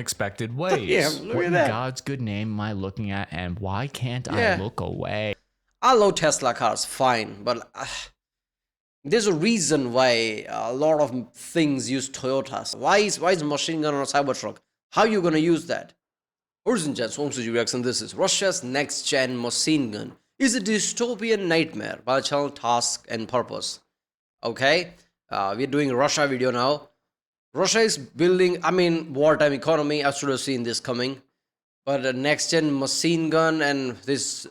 unexpected ways. Damn, look what at in that. God's good name am I looking at, and why can't I look away? I love Tesla cars, fine, but there's a reason why a lot of things use Toyotas. Why is machine gun on a Cybertruck? How are you gonna use that? Ladies and gents, welcome to Reaction. This is Russia's next-gen machine gun is a dystopian nightmare by the channel Task and Purpose. Okay, we're doing a Russia video now. Russia is building, wartime economy. I should have seen this coming. But a next-gen machine gun and this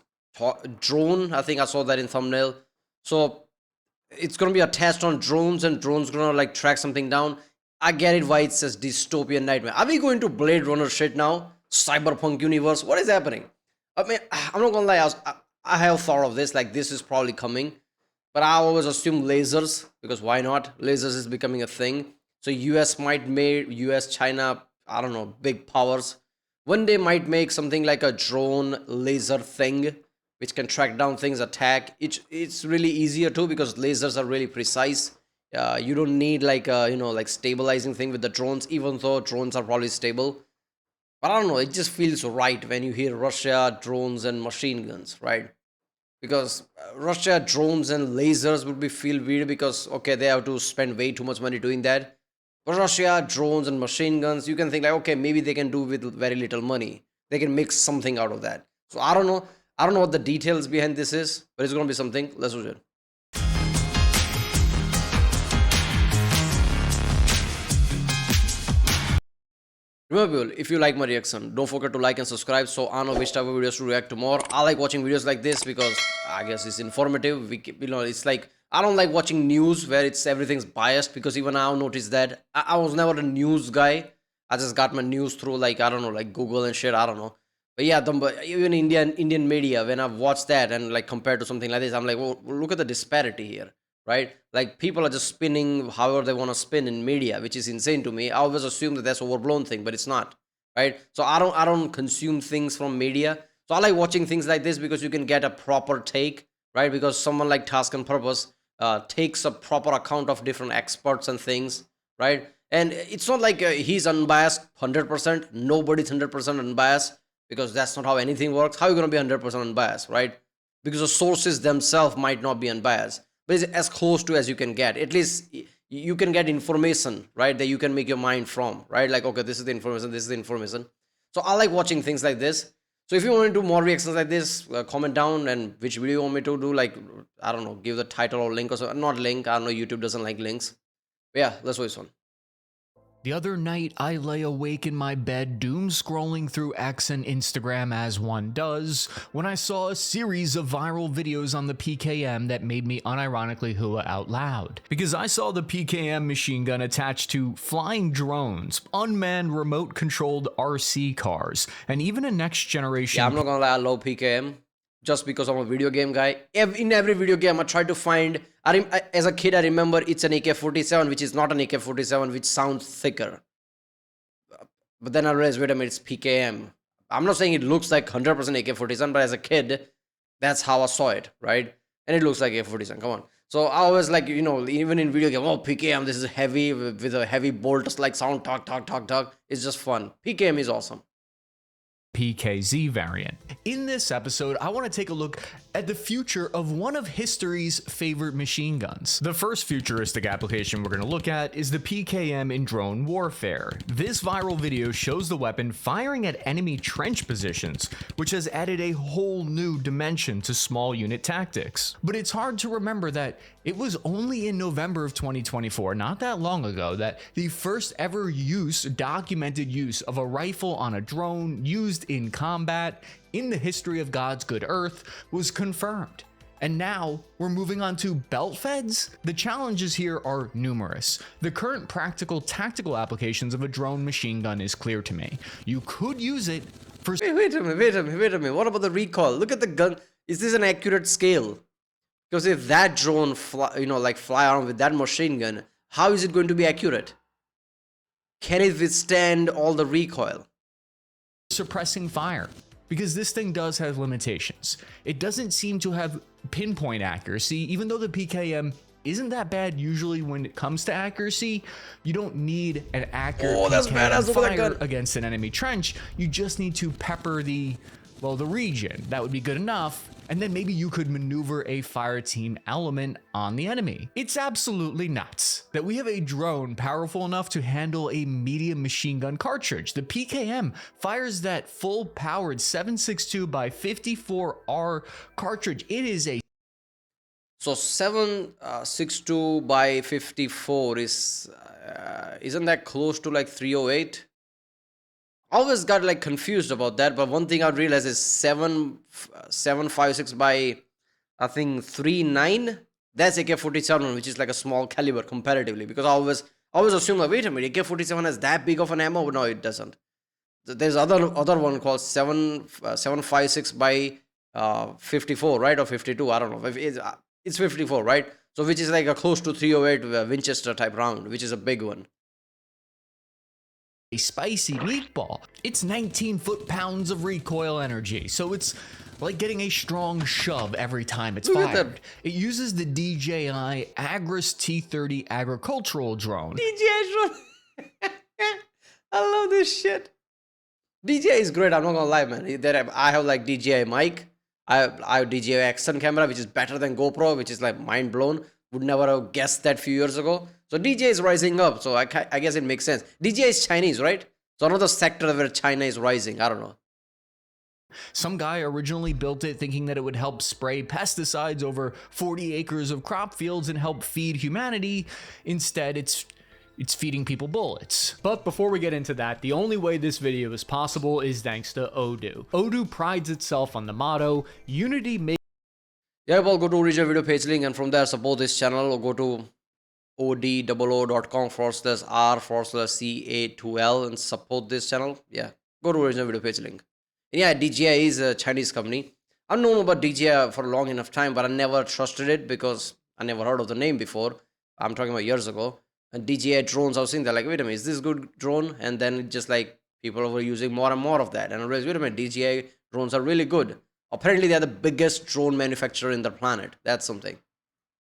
drone, I think I saw that in thumbnail. So it's gonna be a test on drones, and drones gonna like track something down. I get it why it says dystopian nightmare. Are we going to Blade Runner shit now? Cyberpunk universe? What is happening? I'm not gonna lie, I have thought of this, like this is probably coming. But I always assume lasers, because why not? Lasers is becoming a thing. So US might make, US, China, I don't know, big powers. One day might make something like a drone laser thing, which can track down things, attack. It's really easier too, because lasers are really precise. You don't need like like stabilizing thing with the drones, even though drones are probably stable. But I don't know, it just feels right when you hear Russia, drones and machine guns, right? Because Russia, drones and lasers would be feel weird because, okay, they have to spend way too much money doing that. But Russia, drones and machine guns, you can think like, okay, maybe they can do with very little money. They can make something out of that. So I don't know. I don't know what the details behind this is, but it's going to be something. Let's do it. Remember, people, if you like my reaction, don't forget to like and subscribe so I know which type of videos to react to more. I like watching videos like this because I guess it's informative. It's like, I don't like watching news where everything's biased, because even I've noticed that. I was never a news guy. I just got my news through like, I don't know, like Google and shit, I don't know. But yeah, even Indian media, when I've watched that and like compared to something like this, I'm like, well, look at the disparity here, right? Like people are just spinning however they want to spin in media, which is insane to me. I always assume that that's overblown thing, but it's not, right? So I don't consume things from media. So I like watching things like this because you can get a proper take, right? Because someone like Task and Purpose takes a proper account of different experts and things, right? And it's not like he's unbiased 100%. Nobody's 100% unbiased, because that's not how anything works. How are you going to be 100% unbiased, right? Because the sources themselves might not be unbiased, but it's as close to as you can get. At least you can get information, right, that you can make your mind from, right? Like, okay, this is the information, this is the information. So I like watching things like this. So if you want to do more reactions like this, comment down and which video you want me to do. Like, I don't know, give the title or link or so. Not link, I don't know, YouTube doesn't like links. But yeah, let's watch this one. The other night, I lay awake in my bed, doom scrolling through X and Instagram as one does, when I saw a series of viral videos on the PKM that made me unironically hula out loud. Because I saw the PKM machine gun attached to flying drones, unmanned remote-controlled RC cars, and even a next-generation... Yeah, I'm not gonna lie, I love PKM. Just because I'm a video game guy. In every video game, I try to find... as a kid, I remember it's an AK-47, which is not an AK-47, which sounds thicker. But then I realized, wait a minute, it's PKM. I'm not saying it looks like 100% AK-47, but as a kid, that's how I saw it, right? And it looks like AK-47, come on. So I always like, even in video game, oh, PKM, this is heavy, with a heavy bolt-like sound, talk, talk, talk, talk. It's just fun. PKM is awesome. PKZ variant. In this episode, I want to take a look at the future of one of history's favorite machine guns. The first futuristic application we're going to look at is the PKM in drone warfare. This viral video shows the weapon firing at enemy trench positions, which has added a whole new dimension to small unit tactics. But it's hard to remember that it was only in November of 2024, not that long ago, that the first ever documented use of a rifle on a drone used in combat in the history of God's good earth was confirmed. And now we're moving on to belt feds. The challenges here are numerous. The current practical tactical applications of a drone machine gun is clear to me. You could use it for... Wait a minute. What about the recoil? Look at the gun. Is this an accurate scale? Because if that drone fly around with that machine gun, how is it going to be accurate? Can it withstand all the recoil? Suppressing fire, because this thing does have limitations. It doesn't seem to have pinpoint accuracy, even though the PKM isn't that bad usually when it comes to accuracy. You don't need an accurate that's badass. Look at that fire gun. against an enemy trench. You just need to pepper the region. That would be good enough. And then maybe you could maneuver a fire team element on the enemy. It's absolutely nuts that we have a drone powerful enough to handle a medium machine gun cartridge. The PKM fires that full powered 7.62 by 54R cartridge. It is a So 7.62 by 54 is isn't that close to like 308? I always got like confused about that, but one thing I realized is 7.56 by I think 3.9. That's AK-47, which is like a small caliber comparatively. Because I always assume like, wait a minute, AK-47 has that big of an ammo? No, it doesn't. There's other one called 7.56 by 54, right, or 52. I don't know. It's 54, right? So which is like a close to 308 Winchester type round, which is a big one. A spicy meatball. It's 19 foot-pounds of recoil energy, so it's like getting a strong shove every time it's fired. It uses the DJI Agris T30 agricultural drone. DJI drone. I love this shit. DJI is great, I'm not gonna lie, man. I have like DJI mic. I have DJI action camera, which is better than GoPro, which is like mind blown. Would never have guessed that few years ago. So DJI is rising up, so I guess it makes sense. DJI is Chinese, right? So another sector where China is rising. I don't know. Some guy originally built it thinking that it would help spray pesticides over 40 acres of crop fields and help feed humanity. Instead, it's feeding people bullets. But before we get into that, the only way this video is possible is thanks to Odoo. Odoo prides itself on the motto, unity makes. Yeah, well, go to original video page link and from there support this channel or go to odoo.com/r/CA2L and support this channel. Yeah, go to original video page link. And yeah, DJI is a Chinese company. I've known about DJI for a long enough time, but I never trusted it because I never heard of the name before. I'm talking about years ago. And DJI drones, I was saying, they're like, wait a minute, is this good drone? And then it just like people were using more and more of that. And I realized, wait a minute, DJI drones are really good. Apparently, they're the biggest drone manufacturer in the planet. That's something.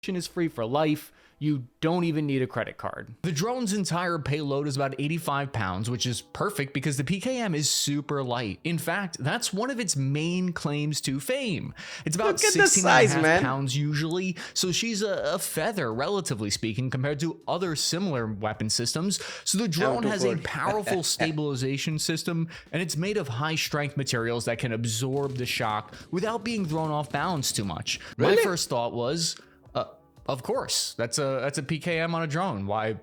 Is free for life. You don't even need a credit card. The drone's entire payload is about 85 pounds, which is perfect because the PKM is super light. In fact, that's one of its main claims to fame. It's about 16.5 pounds usually, so she's a feather, relatively speaking, compared to other similar weapon systems. So the drone has a powerful stabilization system, and it's made of high-strength materials that can absorb the shock without being thrown off balance too much. Really? My first thought was, of course, that's a PKM on a drone. Why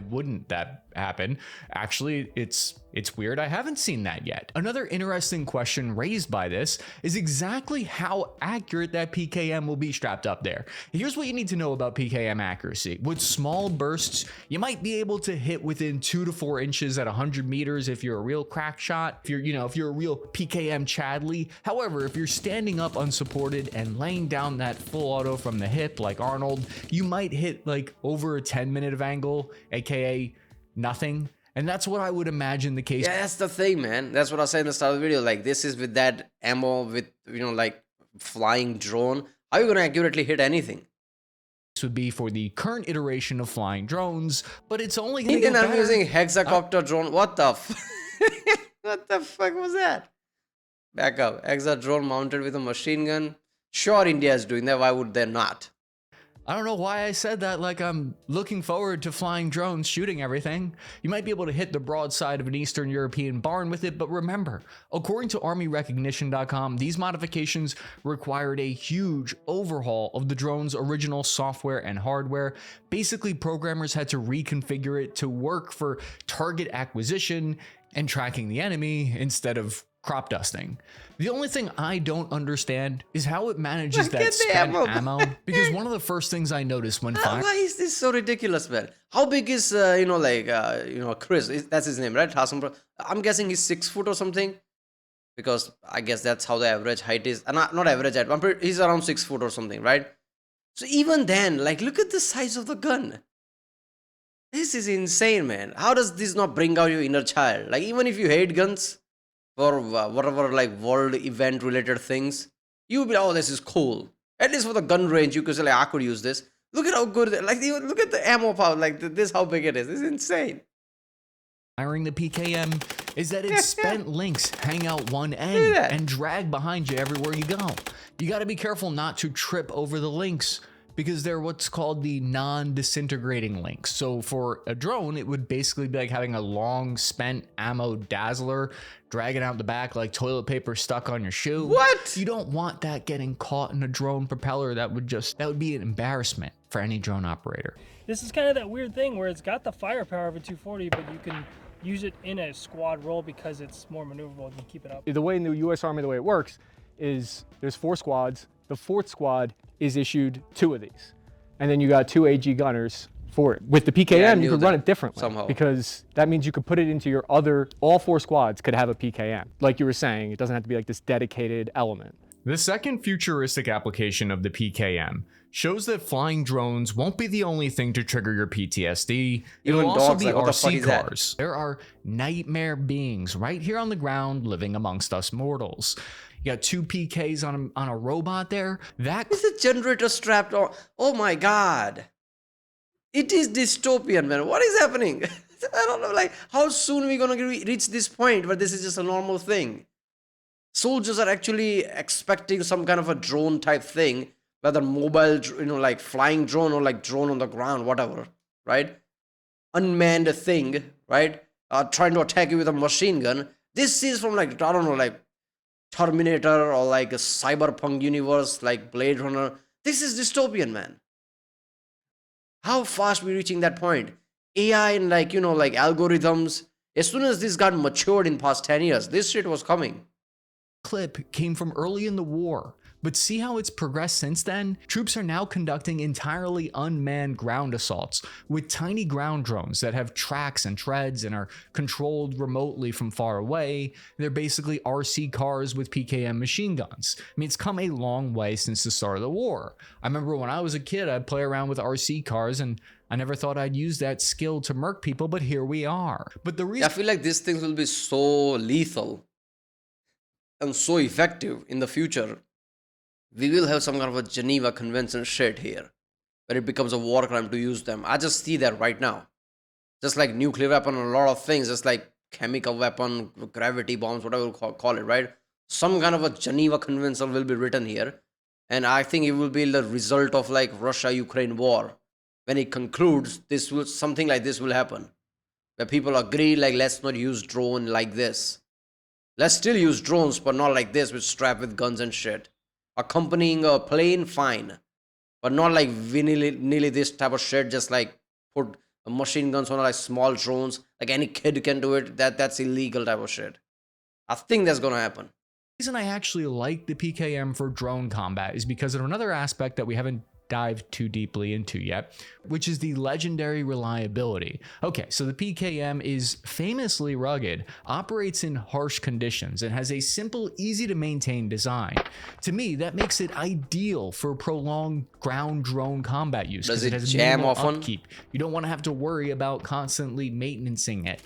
wouldn't that happen? Actually, it's weird. I haven't seen that yet. Another interesting question raised by this is exactly how accurate that PKM will be strapped up there. Here's what you need to know about PKM accuracy. With small bursts, you might be able to hit within 2 to 4 inches at 100 meters if you're a real crack shot, if you're a real PKM Chadley. However, if you're standing up unsupported and laying down that full auto from the hip like Arnold, you might hit like over a 10-minute of angle, aka nothing. And that's what I would imagine the case. Yeah, that's the thing, man. That's what I said in the start of the video. Like, this is with that ammo, with, like flying drone. How are you going to accurately hit anything? This would be for the current iteration of flying drones, but it's only going to get better. I'm using hexacopter drone. What the what the fuck was that? Back up. Hexa drone mounted with a machine gun. Sure, India is doing that. Why would they not? I don't know why I said that like I'm looking forward to flying drones shooting everything. You might be able to hit the broadside of an Eastern European barn with it, but remember, according to ArmyRecognition.com, these modifications required a huge overhaul of the drone's original software and hardware. Basically, programmers had to reconfigure it to work for target acquisition and tracking the enemy instead of crop dusting. The only thing I don't understand is how it manages that spent ammo, because one of the first things I noticed when firing. Why is this so ridiculous, man? How big is Chris? That's his name, right? I'm guessing he's 6 foot or something, because I guess that's how the average height is. Not average height. He's around 6 foot or something, right? So even then, like, look at the size of the gun. This is insane, man. How does this not bring out your inner child? Like, even if you hate guns, or whatever, like world event related things, you will be like, oh, this is cool. At least for the gun range, you could say like, I could use this. Look at how good, like, look at the ammo power, like, this how big it is. It's insane. Firing the PKM is that its spent links hang out one Look end at that. and drag behind you everywhere you go. You got to be careful not to trip over the links because they're what's called the non-disintegrating links. So for a drone, it would basically be like having a long spent ammo dazzler dragging out the back like toilet paper stuck on your shoe. What? You don't want that getting caught in a drone propeller. That would be an embarrassment for any drone operator. This is kind of that weird thing where it's got the firepower of a 240, but you can use it in a squad role because it's more maneuverable. You can keep it up. The way in the U.S. Army, the way it works is there's 4 squads. The 4th squad is issued 2 of these. And then you got 2 AG gunners for it. With the PKM, you could run it differently somehow. because that means you could put it into your all 4 squads could have a PKM. Like you were saying, it doesn't have to be like this dedicated element. The second futuristic application of the PKM shows that flying drones won't be the only thing to trigger your PTSD. Even It'll also dogs, be like, what the fuck RC is that? cars. There are nightmare beings right here on the ground living amongst us mortals. You got 2 PKs on a robot there. That Is the generator strapped on? Oh my god. It is dystopian, man. What is happening? I don't know, like, how soon are we gonna reach this point where this is just a normal thing? Soldiers are actually expecting some kind of a drone type thing, whether mobile, like flying drone or like drone on the ground, whatever, right? Unmanned thing, right? Trying to attack you with a machine gun. This is from, like, I don't know, like Terminator or like a cyberpunk universe, like Blade Runner. This is dystopian, man. How fast we reaching that point? AI and, like, like algorithms. As soon as this got matured in past 10 years, this shit was coming. clip came from early in the war. But see how it's progressed since then? Troops are now conducting entirely unmanned ground assaults with tiny ground drones that have tracks and treads and are controlled remotely from far away. They're basically RC cars with PKM machine guns. I mean, it's come a long way since the start of the war. I remember when I was a kid, I'd play around with RC cars and I never thought I'd use that skill to murk people, but here we are. But the reason I feel like these things will be so lethal and so effective in the future. We will have some kind of a Geneva Convention shit here, where it becomes a war crime to use them. I just see that right now. Just like nuclear weapon and a lot of things, just like chemical weapon, gravity bombs, whatever you call it, right? Some kind of a Geneva Convention will be written here. And I think it will be the result of like Russia-Ukraine war. When it concludes, something like this will happen. Where people agree, like, let's not use drone like this. Let's still use drones, but not like this, with strapped with guns and shit. Accompanying a plane, fine, but not like nearly this type of shit. Just like put machine guns on like small drones, like any kid can do it. That's illegal type of shit. I think that's gonna happen. The reason I actually like the PKM for drone combat is because of another aspect that we haven't dived too deeply into yet, which is the legendary reliability. Okay, so the PKM is famously rugged, operates in harsh conditions, and has a simple, easy to maintain design. To me, that makes it ideal for prolonged ground drone combat use. Does it it has jam minimal often? upkeep. You don't want to have to worry about constantly maintaining it.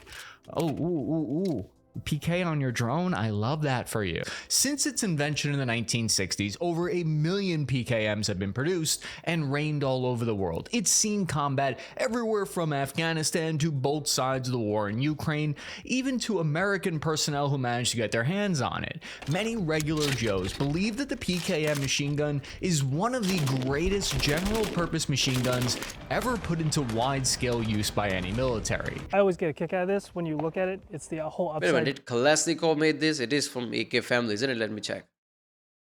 Oh, ooh. PK on your drone? I love that for you. Since its invention in the 1960s, over 1 million PKMs have been produced and reigned all over the world. It's seen combat everywhere from Afghanistan to both sides of the war in Ukraine, even to American personnel who managed to get their hands on it. Many regular Joes believe that the PKM machine gun is one of the greatest general purpose machine guns ever put into wide-scale use by any military. I always get a kick out of this when you look at it. It's the whole Wait a upside. minute, did Kalashnikov made this? It is from AK family, isn't it? Let me check.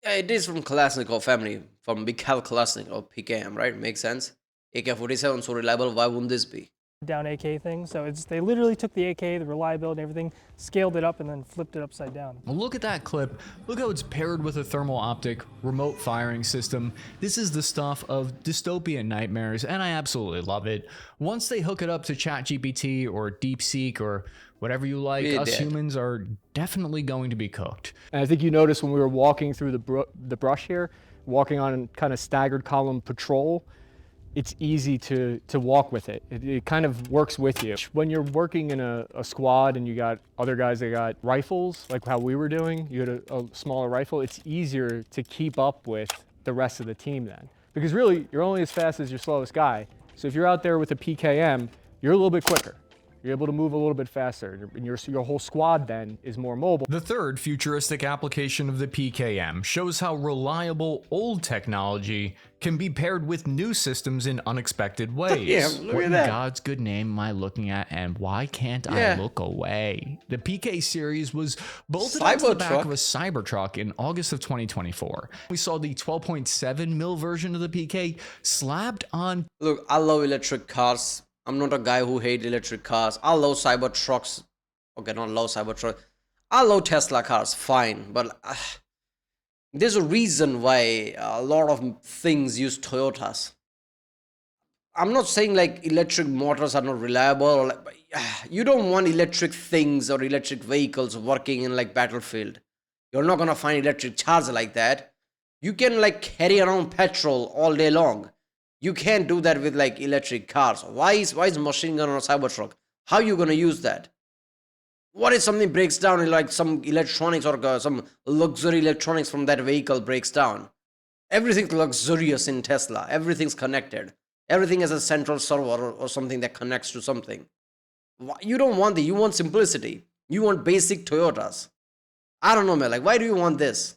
Yeah, it is from Kalashnikov family, from Mikhail Kalashnikov, PKM, right? Makes sense. AK-47, so reliable, why wouldn't this be? Down AK thing. So they literally took the AK, the reliability and everything, scaled it up and then flipped it upside down. Well, look at that clip. Look how it's paired with a thermal optic remote firing system. This is the stuff of dystopian nightmares, and I absolutely love it. Once they hook it up to ChatGPT or DeepSeek or whatever you like, We're us dead. humans are definitely going to be cooked. And I think you noticed when we were walking through the brush here, walking on kind of staggered column patrol, it's easy to walk with it. It kind of works with you. When you're working in a squad and you got other guys that got rifles, like how we were doing, you had a smaller rifle, it's easier to keep up with the rest of the team then. because really you're only as fast as your slowest guy. So if you're out there with a PKM, you're a little bit quicker. You're able to move a little bit faster, and your whole squad then is more mobile. The third futuristic application of the PKM shows how reliable old technology can be paired with new systems in unexpected ways. Yeah, look what at in that. God's good name am I looking at, and why can't I look away? The PK series was bolted onto the back of a Cybertruck in August of 2024. We saw the 12.7 mil version of the PK slapped on. Look, I love electric cars. I'm not a guy who hates electric cars. I love Cybertrucks. Okay, not love Cybertruck. I love Tesla cars, fine. But there's a reason why a lot of things use Toyotas. I'm not saying like electric motors are not reliable. Or like, you don't want electric things or electric vehicles working in like battlefield. You're not going to find electric cars like that. You can like carry around petrol all day long. You can't do that with like electric cars. Why is machine gun on a Cybertruck? How are you going to use that? What if something breaks down in like some electronics or some luxury electronics from that vehicle breaks down? Everything's luxurious in Tesla. Everything's connected. Everything has a central server or something that connects to something. You don't want that. You want simplicity. You want basic Toyotas. I don't know, man. Like, why do you want this?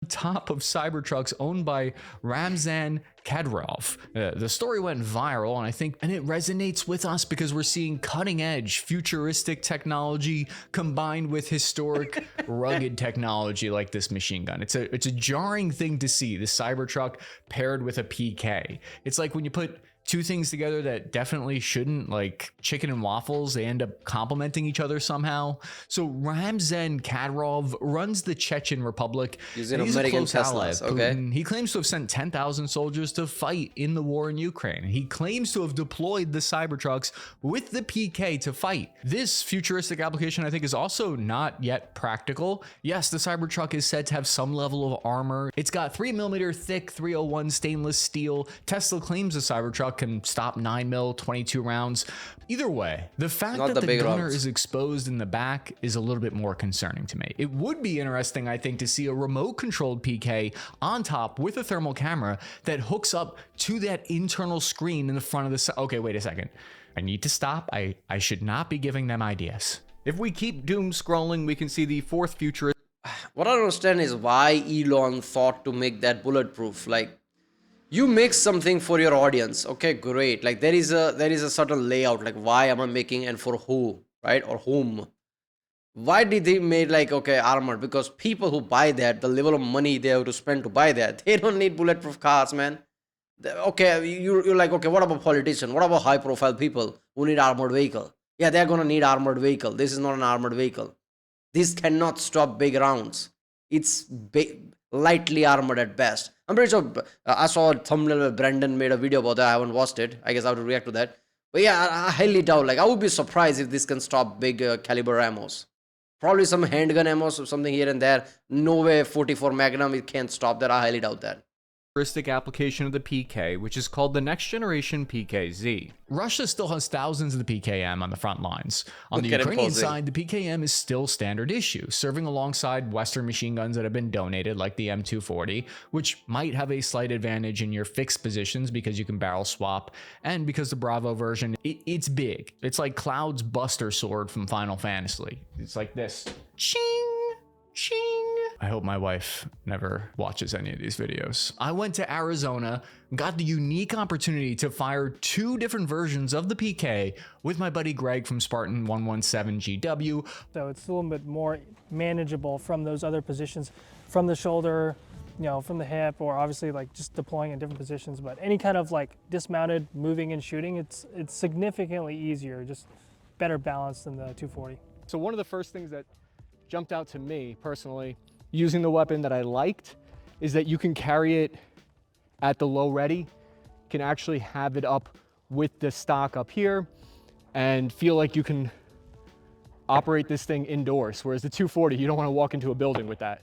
Top of Cybertrucks owned by Ramzan Kadyrov. The story went viral, and it resonates with us because we're seeing cutting-edge, futuristic technology combined with historic, rugged technology like this machine gun. It's a jarring thing to see, the Cybertruck paired with a PK. It's like when you put two things together that definitely shouldn't, like chicken and waffles, they end up complementing each other somehow. So Ramzan Kadyrov runs the Chechen Republic. He's an He's American a close ally Teslas, of okay? Putin. He claims to have sent 10,000 soldiers to fight in the war in Ukraine. He claims to have deployed the Cybertrucks with the PK to fight. This futuristic application, I think, is also not yet practical. Yes, the Cybertruck is said to have some level of armor. It's got 3mm thick 301 stainless steel. Tesla claims the Cybertruck can stop 9mm 22 rounds. Either way, the fact that the gunner is exposed in the back is a little bit more concerning to me. It would be interesting, I think, to see a remote controlled PK on top with a thermal camera that hooks up to that internal screen in the front of the... Okay, wait a second. I need to stop. I should not be giving them ideas. If we keep doom scrolling, we can see the fourth futurist. What I don't understand is why Elon thought to make that bulletproof. Like, you make something for your audience, okay, great. Like there is a certain layout, like why am I making and for who, right, or whom? Why did they make like, okay, armored? Because people who buy that, the level of money they have to spend to buy that, they don't need bulletproof cars, man. Okay, you're like, okay, what about politicians? What about high profile people who need armored vehicle? Yeah, they're gonna need armored vehicle. This is not an armored vehicle. This cannot stop big rounds. It's lightly armored at best. I'm pretty sure I saw a thumbnail where Brandon made a video about that. I haven't watched it. I guess I have to react to that. But yeah, I highly doubt. Like, I would be surprised if this can stop big caliber ammos. Probably some handgun ammos or something here and there. No way 44 Magnum, it can't stop that. I highly doubt that. Application of the PK, which is called the next generation PKZ. Russia still has thousands of the PKM on the front lines. On the Ukrainian side, the PKM is still standard issue, serving alongside Western machine guns that have been donated, like the M240, which might have a slight advantage in your fixed positions because you can barrel swap, and because the Bravo version, it's big. It's like Cloud's Buster Sword from Final Fantasy. It's like this. Ching! Ching! I hope my wife never watches any of these videos. I went to Arizona, got the unique opportunity to fire two different versions of the PK with my buddy Greg from Spartan 117 GW. So it's a little bit more manageable from those other positions, from the shoulder, you know, from the hip, or obviously like just deploying in different positions. But any kind of like dismounted, moving and shooting, it's significantly easier, just better balance than the 240. So one of the first things that jumped out to me personally, using the weapon that I liked, is that you can carry it at the low ready, can actually have it up with the stock up here and feel like you can operate this thing indoors. Whereas the 240, you don't want to walk into a building with that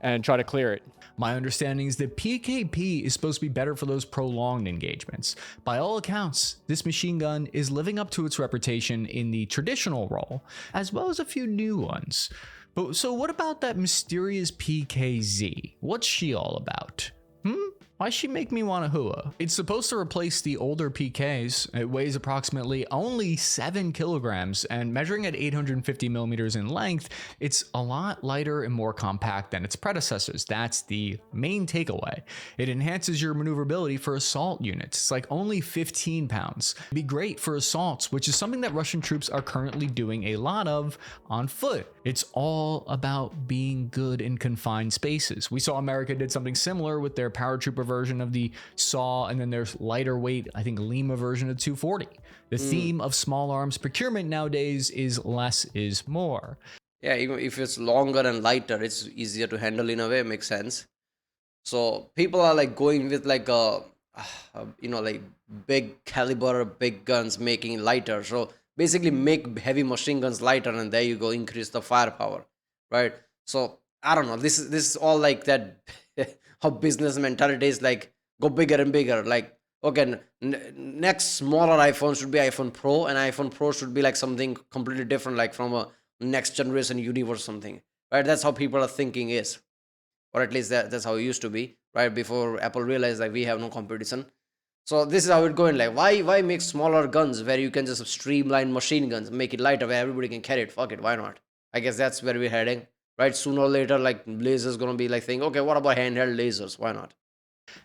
and try to clear it. My understanding is that PKP is supposed to be better for those prolonged engagements. By all accounts, this machine gun is living up to its reputation in the traditional role, as well as a few new ones. But so what about that mysterious PKZ? What's she all about? Why'd she make me want a hua? It's supposed to replace the older PKs. It weighs approximately only 7 kilograms, and measuring at 850 millimeters in length, it's a lot lighter and more compact than its predecessors. That's the main takeaway. It enhances your maneuverability for assault units. It's like only 15 pounds. It'd be great for assaults, which is something that Russian troops are currently doing a lot of on foot. It's all about being good in confined spaces. We saw America did something similar with their paratrooper version of the SAW, and then there's lighter weight, I think Lima version of 240. The theme of small arms procurement nowadays is less is more. Yeah, even if it's longer and lighter, it's easier to handle in a way. Makes sense. So people are like going with like like big caliber, big guns, making it lighter. So basically, make heavy machine guns lighter, and there you go, increase the firepower, right? So I don't know. This is all like that. How business mentality is, like go bigger and bigger. Like okay, next smaller iPhone should be iPhone Pro, and iPhone Pro should be like something completely different, like from a next generation universe something, right? That's how people are thinking is, or at least that's how it used to be, right? Before Apple realized like we have no competition. So this is how it's going. Like why make smaller guns where you can just streamline machine guns, make it lighter where everybody can carry it? Fuck it, why not? I guess that's where we're heading, right? Sooner or later, like lasers gonna be like saying, okay, what about handheld lasers? Why not?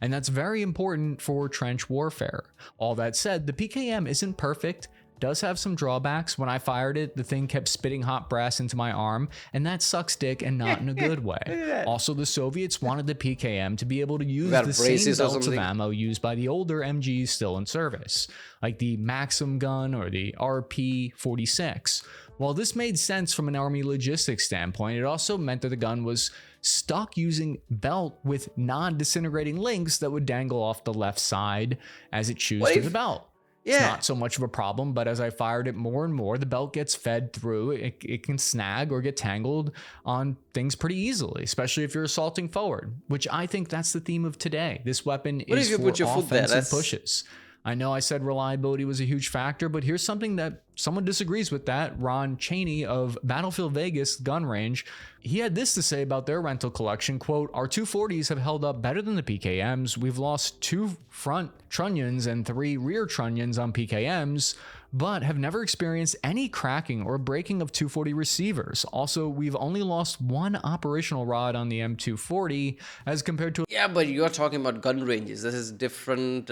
And that's very important for trench warfare. All that said, the PKM isn't perfect, does have some drawbacks. When I fired it, the thing kept spitting hot brass into my arm, and that sucks dick and not in a good way. Also, the Soviets wanted the PKM to be able to use the same belts of ammo used by the older MGs still in service, like the Maxim gun or the RP-46. While this made sense from an army logistics standpoint, it also meant that the gun was stuck using belt with non-disintegrating links that would dangle off the left side as it chews through the belt. It's not so much of a problem, but as I fired it more and more, the belt gets fed through. It can snag or get tangled on things pretty easily, especially if you're assaulting forward, which I think that's the theme of today. This weapon is for offensive pushes. I know I said reliability was a huge factor, but here's something that someone disagrees with that. Ron Chaney of Battlefield Vegas gun range, he had this to say about their rental collection, quote, "Our 240s have held up better than the PKMs. We've lost 2 front trunnions and 3 rear trunnions on PKMs, but have never experienced any cracking or breaking of 240 receivers. Also, we've only lost 1 operational rod on the M240 as compared to..." Yeah, but you're talking about gun ranges. This is different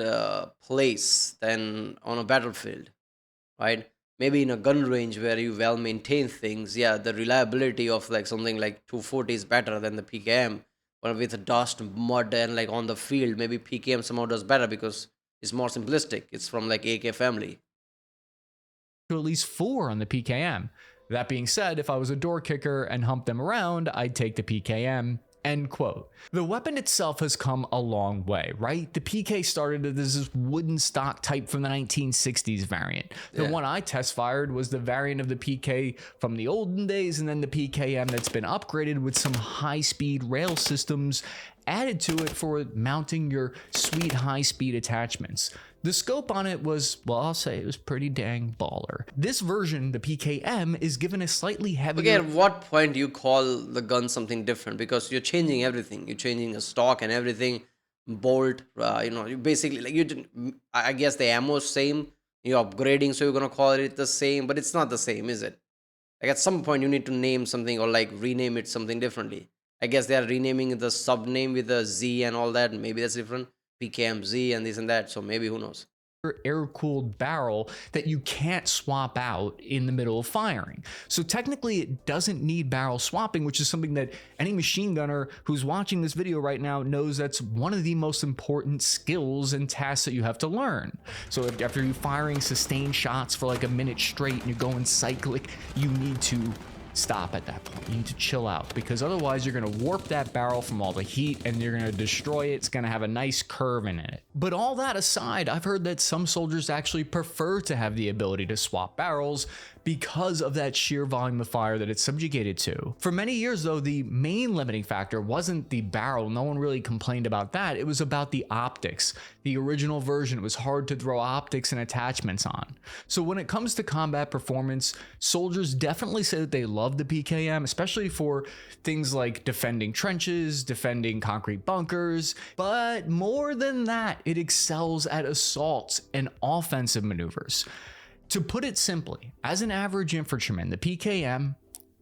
place than on a battlefield, right? Maybe in a gun range where you well maintain things, yeah, the reliability of like something like 240 is better than the PKM. But with dust, mud, and like on the field, maybe PKM somehow does better because it's more simplistic. It's from like AK family. To at least 4 on the PKM. That being said, if I was a door kicker and humped them around, I'd take the PKM. End quote. The weapon itself has come a long way, right? The PK started as this wooden stock type from the 1960s variant. The one I test fired was the variant of the PK from the olden days, and then the PKM that's been upgraded with some high-speed rail systems added to it for mounting your sweet high-speed attachments. The scope on it was, well, I'll say it was pretty dang baller. This version, the PKM, is given a slightly heavier... Okay, at what point do you call the gun something different? Because you're changing everything. You're changing the stock and everything. Bolt, you basically, like I guess the ammo is same. You're upgrading, so you're going to call it the same. But it's not the same, is it? Like at some point, you need to name something or like rename it something differently. I guess they are renaming the sub-name with the Z and all that. Maybe that's different. PKMZ and this and that, so maybe who knows. Air-cooled barrel that you can't swap out in the middle of firing. So technically it doesn't need barrel swapping, which is something that any machine gunner who's watching this video right now knows that's one of the most important skills and tasks that you have to learn. So if after you firing sustained shots for like a minute straight and you're going cyclic, you need to stop at that point. You need to chill out, because otherwise you're going to warp that barrel from all the heat and you're going to destroy it. It's going to have a nice curve in it. But all that aside, I've heard that some soldiers actually prefer to have the ability to swap barrels because of that sheer volume of fire that it's subjugated to. For many years though, the main limiting factor wasn't the barrel. No one really complained about that. It was about the optics. The original version, it was hard to throw optics and attachments on. So when it comes to combat performance, soldiers definitely say that they love the PKM, especially for things like defending trenches, defending concrete bunkers, but more than that, it excels at assaults and offensive maneuvers. To put it simply, as an average infantryman, the PKM,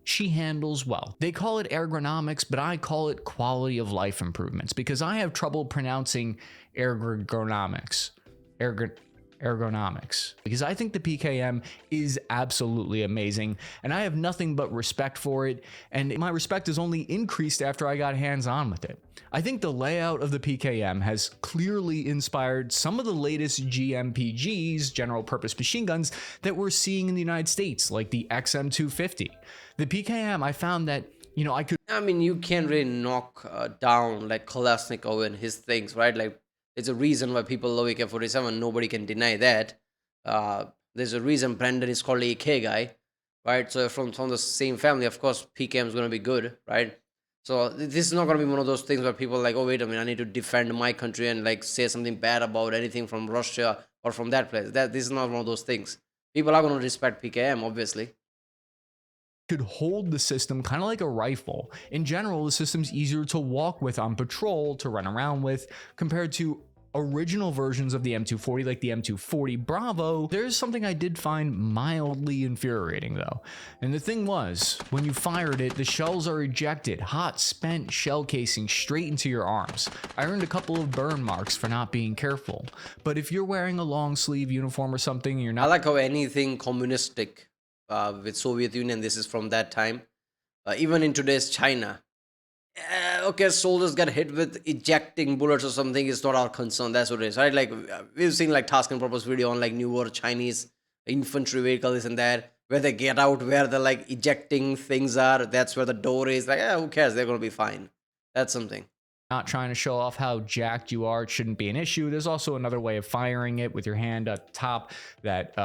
she handles well. They call it ergonomics, but I call it quality of life improvements because I have trouble pronouncing ergonomics. Ergonomics, because I think the PKM is absolutely amazing and I have nothing but respect for it, and my respect is only increased after I got hands-on with it. I think the layout of the PKM has clearly inspired some of the latest GMPGs, general purpose machine guns, that we're seeing in the United States, like the XM250. The PKM, I found that, you know, I mean, you can't really knock down like Kalashnikov and his things, right? Like, there's a reason why people love AK-47. Nobody can deny that. There's a reason Brandon is called AK guy, right? So from the same family, of course, PKM is going to be good, right? So this is not going to be one of those things where people are like, oh, wait a minute, I need to defend my country and like say something bad about anything from Russia or from that place. This is not one of those things. People are going to respect PKM, obviously. could hold the system kind of like a rifle. In general, the system's easier to walk with on patrol, to run around with, compared to original versions of the M240 like the M240 Bravo. There's something I did find mildly infuriating though. And the thing was, when you fired it, the shells are ejected, hot spent shell casing straight into your arms. I earned a couple of burn marks for not being careful. But if you're wearing a long sleeve uniform or something, you're not— I like how anything communistic with Soviet Union, this is from that time. Even in today's China, okay, soldiers get hit with ejecting bullets or something, it's not our concern. That's what it is, right? Like, we've seen like task and purpose video on like newer Chinese infantry vehicles and that, where they get out, where the like ejecting things are, that's where the door is. Like, who cares? They're gonna be fine. That's something. Not trying to show off how jacked you are. It shouldn't be an issue. There's also another way of firing it with your hand up top that,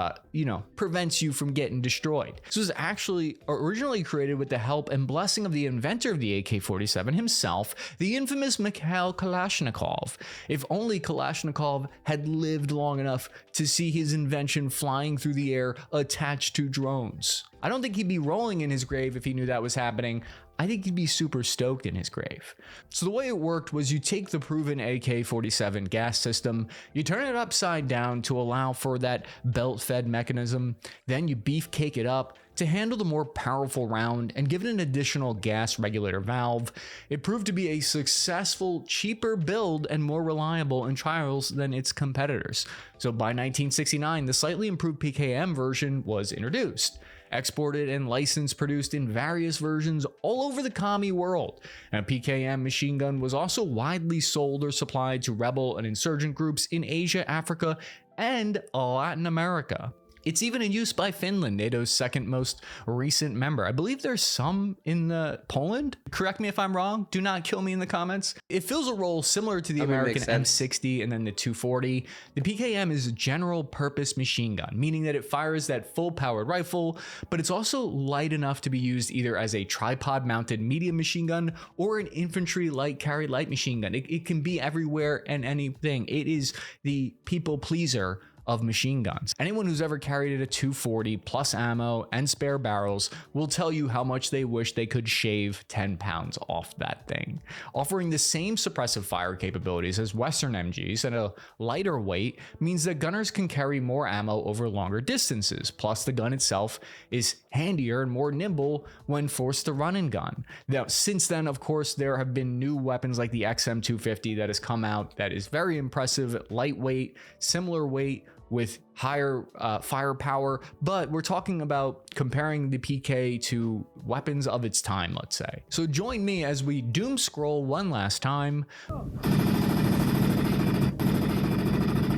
prevents you from getting destroyed. This was actually originally created with the help and blessing of the inventor of the AK-47 himself, the infamous Mikhail Kalashnikov. If only Kalashnikov had lived long enough to see his invention flying through the air attached to drones. I don't think he'd be rolling in his grave if he knew that was happening. I think he'd be super stoked in his grave. So the way it worked was you take the proven AK-47 gas system, you turn it upside down to allow for that belt-fed mechanism, then you beefcake it up to handle the more powerful round and give it an additional gas regulator valve. It proved to be a successful, cheaper build and more reliable in trials than its competitors. So by 1969, the slightly improved PKM version was introduced, exported and licensed, produced in various versions all over the commie world. And PKM machine gun was also widely sold or supplied to rebel and insurgent groups in Asia, Africa, and Latin America. It's even in use by Finland, NATO's second most recent member. I believe there's some in Poland. Correct me if I'm wrong. Do not kill me in the comments. It fills a role similar to the American M60 and then the 240. The PKM is a general purpose machine gun, meaning that it fires that full powered rifle, but it's also light enough to be used either as a tripod mounted medium machine gun or an infantry light carry light machine gun. It can be everywhere and anything. It is the people pleaser of machine guns. Anyone who's ever carried a 240 plus ammo and spare barrels will tell you how much they wish they could shave 10 pounds off that thing. Offering the same suppressive fire capabilities as Western MGs at a lighter weight means that gunners can carry more ammo over longer distances, plus the gun itself is handier and more nimble when forced to run and gun. Now, since then, of course, there have been new weapons like the XM250 that has come out that is very impressive, lightweight, similar weight, with higher firepower, but we're talking about comparing the PK to weapons of its time, let's say. So join me as we doom scroll one last time.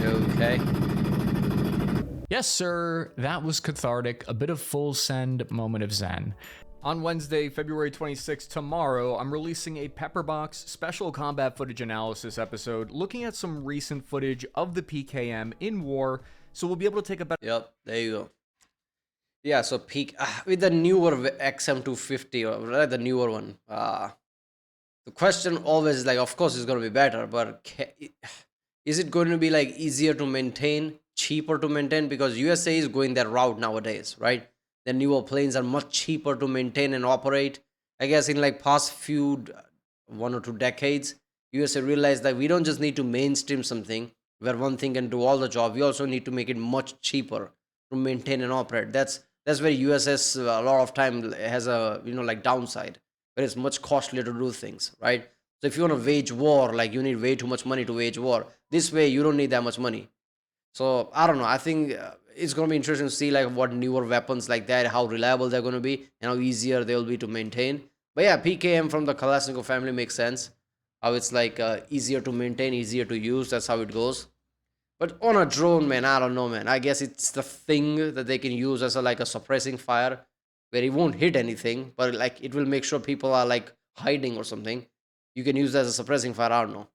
Okay. Yes, sir, that was cathartic, a bit of full send moment of zen. On Wednesday, February 26th, tomorrow, I'm releasing a Pepperbox special combat footage analysis episode looking at some recent footage of the PKM in war, so we'll be able to take a better— Yep, there you go. Yeah, so peak with the newer XM250 or right, the newer one. The question always is like, of course, it's going to be better, but is it going to be like easier to maintain, cheaper to maintain? Because USA is going that route nowadays, right? The newer planes are much cheaper to maintain and operate. I guess in like past few 1 or 2 decades, USA realized that we don't just need to mainstream something where one thing can do all the job. We also need to make it much cheaper to maintain and operate. That's where USS a lot of time has a like downside, where it's much costlier to do things, right? So if you want to wage war, like you need way too much money to wage war. This way, you don't need that much money. So I don't know. I think it's going to be interesting to see like what newer weapons like that, how reliable they're going to be, and how easier they'll be to maintain. But yeah, PKM from the Kalashnikov family makes sense. How it's like easier to maintain, easier to use. That's how it goes. But on a drone, man, I don't know, man. I guess it's the thing that they can use as a like a suppressing fire, where it won't hit anything, but like it will make sure people are like hiding or something. You can use that as a suppressing fire. I don't know.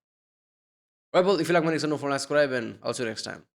Right, well, if you like my next, no, subscribe, and I'll see you next time.